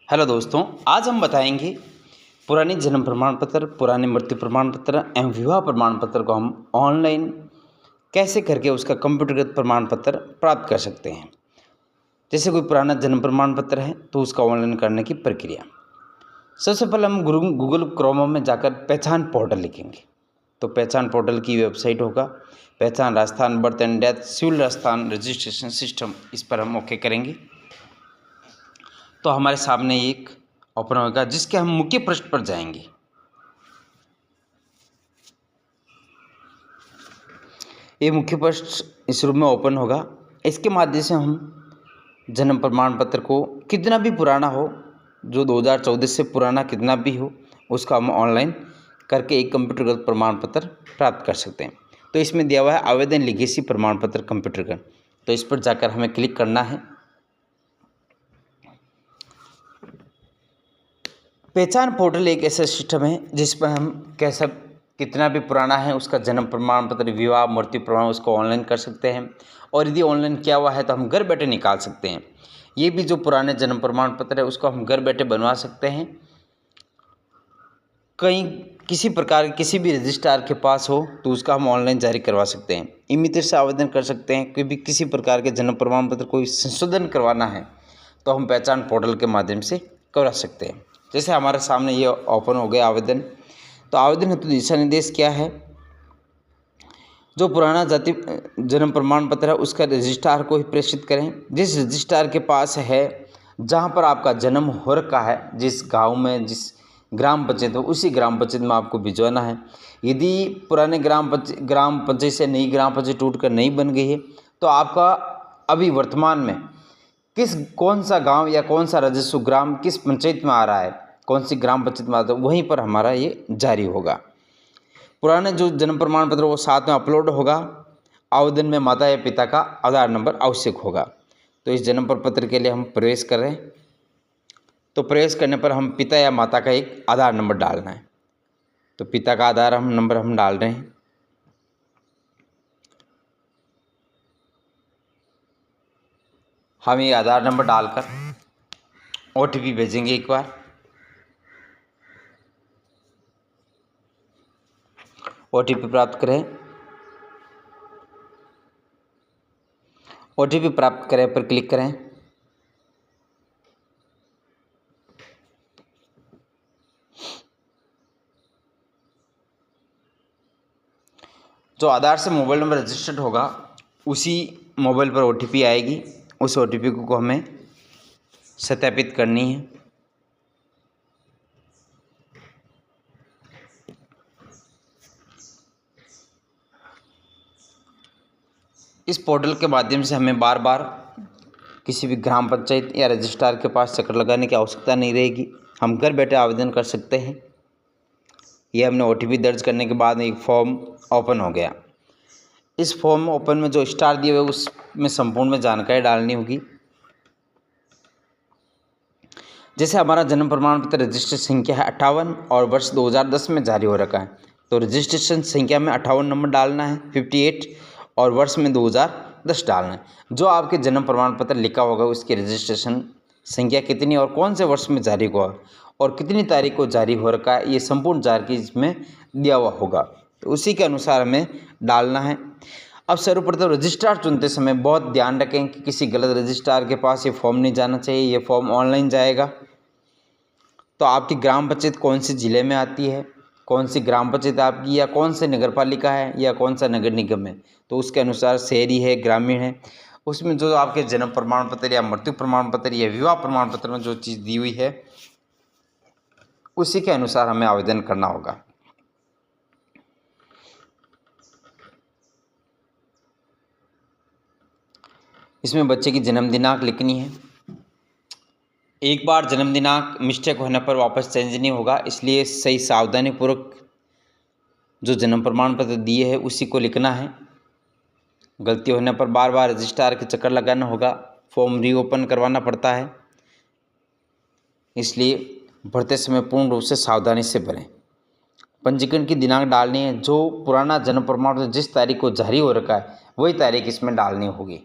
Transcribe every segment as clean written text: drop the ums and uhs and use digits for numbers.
Hello दोस्तों, आज हम बताएंगे पुराने जन्म प्रमाण पत्र, पुराने मृत्यु प्रमाण पत्र एवं विवाह प्रमाण पत्र को हम ऑनलाइन कैसे करके उसका कंप्यूटरगत प्रमाण पत्र प्राप्त कर सकते हैं। जैसे कोई पुराना जन्म प्रमाण पत्र है तो उसका ऑनलाइन करने की प्रक्रिया। सबसे पहले हम गूगल क्रोम में जाकर पहचान पोर्टल लिखेंगे तो पहचान पोर्टल की वेबसाइट होगा पहचान Rajasthan birth and death civil Rajasthan registration system. इस पर हम ओके करेंगे तो हमारे सामने एक ओपन होगा जिसके हम मुख्य पृष्ठ पर जाएंगे। ये मुख्य पृष्ठ इस रूप में ओपन होगा। इसके माध्यम से हम जन्म प्रमाण पत्र को कितना भी पुराना हो, जो 2014 से पुराना कितना भी हो, उसका हम ऑनलाइन करके एक कंप्यूटरगत प्रमाण पत्र प्राप्त कर सकते हैं। तो इसमें दिया हुआ है आवेदन लिगेसी प्रमाण पत्र कंप्यूटरगत, तो इस पर जाकर हमें क्लिक करना है। पहचान पोर्टल एक ऐसा सिस्टम है जिस पर हम कैसा कितना भी पुराना है उसका जन्म प्रमाण पत्र, विवाह, मृत्यु प्रमाण उसको ऑनलाइन कर सकते हैं और यदि ऑनलाइन किया हुआ है तो हम घर बैठे निकाल सकते हैं। ये भी जो पुराने जन्म प्रमाण पत्र है उसको हम घर बैठे बनवा सकते हैं। कहीं किसी प्रकार किसी भी रजिस्ट्रार के पास हो तो उसका हम ऑनलाइन जारी करवा सकते हैं। इमितर से आवेदन कर सकते हैं। कोई भी किसी प्रकार के जन्म प्रमाण पत्र कोई संशोधन करवाना है तो हम पहचान पोर्टल के माध्यम से करवा सकते हैं। जैसे हमारे सामने ये ओपन हो गया आवेदन, तो आवेदन हेतु दिशा निर्देश क्या है। जो पुराना जाति जन्म प्रमाण पत्र है उसका रजिस्ट्रार को ही प्रेषित करें। जिस रजिस्ट्रार के पास है जहाँ पर आपका जन्म हो रखा है, जिस गांव में जिस ग्राम पंचायत हो उसी ग्राम पंचायत में आपको भिजवाना है। यदि पुराने ग्राम पंचायत से नई ग्राम पंचायत टूटकर नई बन गई है तो आपका अभी वर्तमान में कौन सा गांव या कौन सा राजस्व ग्राम किस पंचायत में आ रहा है, कौन सी ग्राम पंचायत में आता है, वहीं पर हमारा ये जारी होगा। पुराने जो जन्म प्रमाण पत्र वो साथ में अपलोड होगा। आवेदन में माता या पिता का आधार नंबर आवश्यक होगा। तो इस जन्म प्रमाण पत्र के लिए हम प्रवेश कर रहे हैं, तो प्रवेश करने पर हम पिता या माता का एक आधार नंबर डालना है। तो पिता का आधार नंबर हम डाल रहे हैं। हम ये आधार नंबर डालकर OTP भेजेंगे एक बार। OTP प्राप्त करें। OTP प्राप्त करें पर क्लिक करें। जो आधार से मोबाइल नंबर रजिस्टर्ड होगा उसी मोबाइल पर OTP आएगी। उस OTP को हमें सत्यापित करनी है। इस पोर्टल के माध्यम से हमें बार बार किसी भी ग्राम पंचायत या रजिस्ट्रार के पास चक्कर लगाने की आवश्यकता नहीं रहेगी। हम घर बैठे आवेदन कर सकते हैं। ये हमने OTP दर्ज करने के बाद एक फॉर्म ओपन हो गया। इस फॉर्म ओपन में जो स्टार दिए हुए उसमें संपूर्ण में जानकारी डालनी होगी। जैसे हमारा जन्म प्रमाण पत्र रजिस्ट्रेशन संख्या है 58 और वर्ष 2010 में जारी हो रखा है, तो रजिस्ट्रेशन संख्या में 58 नंबर डालना है, 58 और वर्ष में 2010 डालना है। जो आपके जन्म प्रमाण पत्र लिखा होगा उसकी रजिस्ट्रेशन संख्या कितनी और कौन से वर्ष में जारी हुआ और कितनी तारीख को जारी हो रखा है, ये संपूर्ण जानकारी इसमें दिया हुआ होगा। तो उसी के अनुसार हमें डालना है। अब सर्वप्रथम रजिस्ट्रार चुनते समय बहुत ध्यान रखें कि किसी गलत रजिस्ट्रार के पास ये फॉर्म नहीं जाना चाहिए। ये फॉर्म ऑनलाइन जाएगा। तो आपकी ग्राम पंचायत कौन से ज़िले में आती है, कौन सी ग्राम पंचायत आपकी, या कौन से नगर पालिका है या कौन सा नगर निगम है, तो उसके अनुसार शहरी है ग्रामीण है, उसमें जो आपके जन्म प्रमाण पत्र या मृत्यु प्रमाण पत्र या विवाह प्रमाण पत्र में जो चीज़ दी हुई है उसी के अनुसार हमें आवेदन करना होगा। इसमें बच्चे की जन्म दिनांक लिखनी है। एक बार जन्म दिनांक मिस्टेक होने पर वापस चेंज नहीं होगा, इसलिए सही सावधानीपूर्वक जो जन्म प्रमाण पत्र दिए है उसी को लिखना है। गलती होने पर बार बार रजिस्ट्रार के चक्कर लगाना होगा। फॉर्म रीओपन करवाना पड़ता है, इसलिए भरते समय पूर्ण रूप से सावधानी से भरें। पंजीकरण की दिनांक डालनी है। जो पुराना जन्म प्रमाण पत्र जिस तारीख को जारी हो रखा है वही तारीख इसमें डालनी होगी।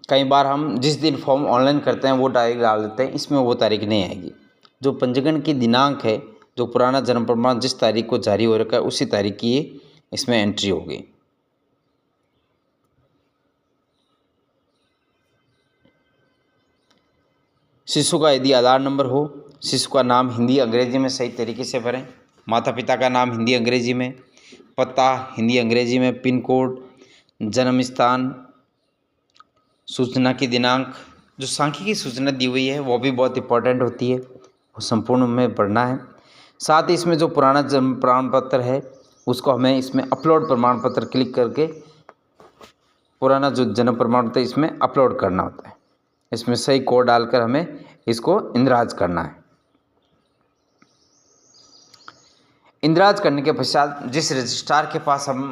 कई बार हम जिस दिन फॉर्म ऑनलाइन करते हैं वो तारीख डाल देते हैं, इसमें वो तारीख नहीं आएगी। जो पंजीकरण की दिनांक है, जो पुराना जन्म प्रमाण जिस तारीख को जारी हो रखा है उसी तारीख की ये इसमें एंट्री होगी। शिशु का यदि आधार नंबर हो, शिशु का नाम हिंदी अंग्रेजी में सही तरीके से भरें, माता पिता का नाम हिंदी अंग्रेजी में, पता हिंदी अंग्रेजी में, पिन कोड, जन्म स्थान, सूचना की दिनांक, जो सांख्यिकी सूचना दी हुई है वो भी बहुत इंपॉर्टेंट होती है, वो संपूर्ण में पढ़ना है। साथ ही इसमें जो पुराना जन्म प्रमाण पत्र है उसको हमें इसमें अपलोड प्रमाण पत्र क्लिक करके पुराना जो जन्म प्रमाण पत्र इसमें अपलोड करना होता है। इसमें सही कोड डालकर हमें इसको इंद्राज करना है। इंद्राज करने के पश्चात जिस रजिस्ट्रार के पास हम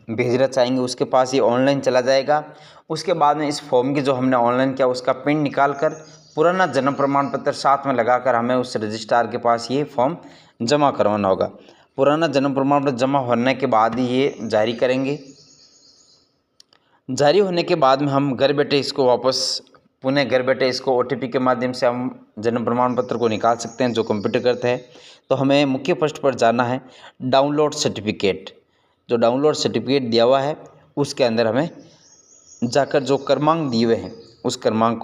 भेजना चाहेंगे उसके पास ये ऑनलाइन चला जाएगा। उसके बाद में इस फॉर्म की जो हमने ऑनलाइन किया उसका प्रिंट निकाल कर पुराना जन्म प्रमाण पत्र साथ में लगाकर हमें उस रजिस्ट्रार के पास ये फॉर्म जमा करवाना होगा। पुराना जन्म प्रमाण पत्र जमा होने के बाद ही ये जारी करेंगे। जारी होने के बाद में हम घर बैठे इसको वापस पुनः घर बैठे इसको OTP के माध्यम से हम जन्म प्रमाण पत्र को निकाल सकते हैं जो कंप्यूटर करता है। तो हमें मुख्य पृष्ठ पर जाना है, डाउनलोड सर्टिफिकेट, जो डाउनलोड सर्टिफिकेट दिया हुआ है उसके अंदर हमें जाकर जो क्रमांक दिए हुए हैं उस क्रमांक